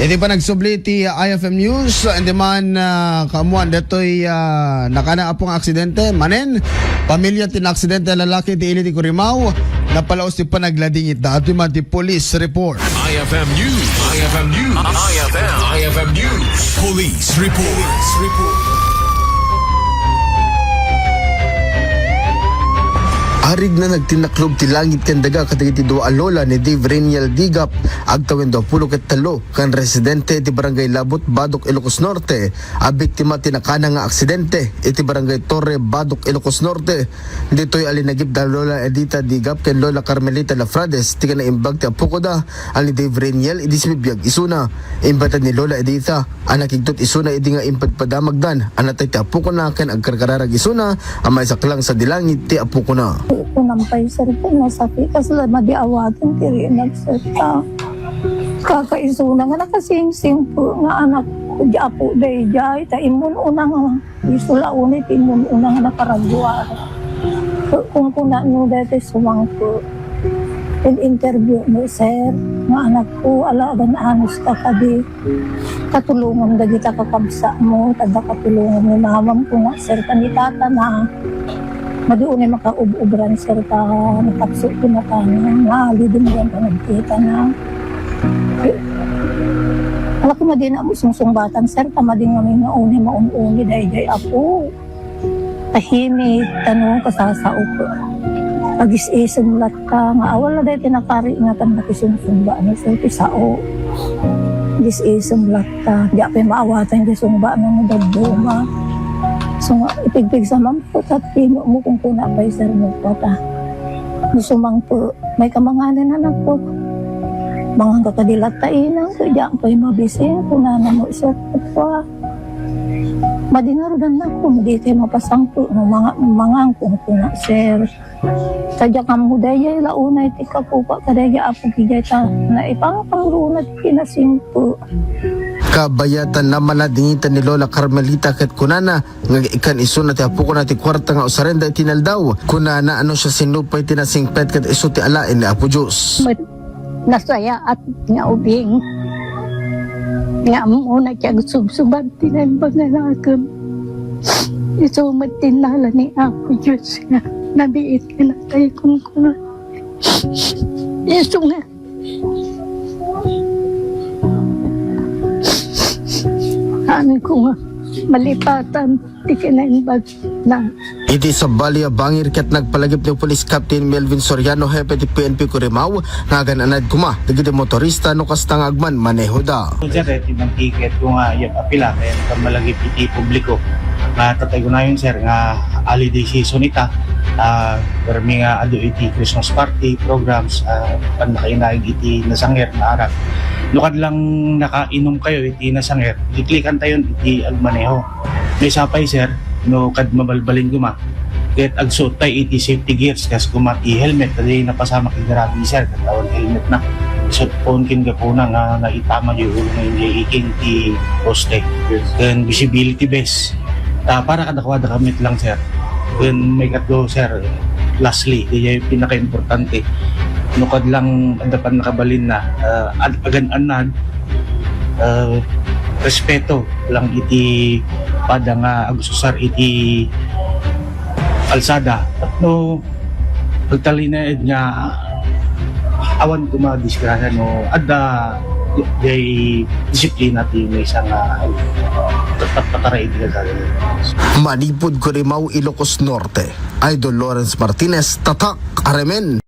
Hindi pa nagsubli ti IFM News, hindi man kamuan detoy nakana apong aksidente manen pamilya tin aksidente lalaki ti ili ti Curimaw napalaos ti panagladingit da at man ti police report. IFM News. IFM News. IFM News. Police report. Arig na nagtinaklob ti langit kan daga kadagiti dua alola ni Dave Reniel Digap agtawin do 10 kan residente ti barangay Labot Badok Ilocos Norte a biktima ti nakana nga aksidente iti barangay Torre Badok Ilocos Norte. Ditoy alinagip da Lola Edita Digap ken Lola Carmelita Lafrades ti kana imbag ti apuko da ani Dave Reniel idi sibiyag isuna imbatan ni Lola Edita anak igtot isuna idi nga impad padamagdan anatay ti apuko na ken agkarkararag isuna amay saklang sa dilangit ti apuko na. Kunampay sir po nasakit kasi madiawatin tiri nagserta kakaisuna nga nakasing-sing po nga anak ko di apo day jay ta imun unang isula unit imun unang nakaragwa kung kuna no dati sumang po in-interview mo sir nga anak ko alagan anos ka kadi katulungan da kita kakabsa mo tada katulungan ni mamam ko nga sir kanitata na madiunay makaub-ubran sir ka nakapso pinatanya nga lidin yan ka nagkita na wala ko madin ang sungsungbatan sir ka madin nga may mauni maununi day apo tahimik tanong kasasao ko pag-is-isang lat ka nga awal na day tinakari ingatan na kisungsungba ni sir kisao is-isang lat ka di apay maawatan kisungba ng nagdagduma. So, ipigpig sa mampot at pino mo kung kuna pa sir mo po ta. Musumang po, may kamanganan anak po. Mga kakadilatainan ko, diyan po'y mabising, kuna na mo sir po. Madingarudan na ko, hindi kayo mapasang po, mga kung kuna sir. Sadya ka mo daya, launay, tika po pa, kadaya apo kigay ta, na ipangpangrunat kinasing po. Kabayatan naman na dingitan ni Lola Carmelita ket kunana nga ikan iso na ti apuko na ti kwarta nga usarenda itinaldaw kunana ano siya sinupay tinasingpet ket iso ti alain ni Apo Diyos. Nasaya at nga ubing nga muna kaya subsubad tinan pangalakam iso matinala ni Apo Diyos nga nabiit ka na tayo kung kuna iso nga ano ko nga malipatan di kinainbag na iti sa Balya Bangir ket nagpalagip ni Police Captain Melvin Soriano hepe ti PNP Curimaw nga gananad kuma dagiti motorista no kastangagman maneho da. Sir, tinang ticket ko nga yung apila kaya nagkamalagip iti publiko nga tatay ko na yun sir nga holiday season ita permi nga ado iti Christmas party programs panakainaig iti nasangir na arak lukad lang nakainom kayo iti nasangir iklikan tayo iti agmaneho may sapay sir no kad mabalbalin kuma ket agsuot tay iti safety gears kas kumati helmet tadi napasama kay grabe sir katawag helmet na so phone kin ka po na nga naitama yung ulo nga hindi iking ti poste then visibility base para kadakwada kamit lang sir then may katlo sir lastly yung pinaka-importante nukad lang dapat nakabalin na agan-anad respeto lang iti pada nga agsusar iti alsada at no pagtalinaid nga awan ko madiskrasya no adda day disiplina ti may isang tataraid ka Manipod Curimaw Ilocos Norte Idol Lawrence Martinez Tatak Aremen.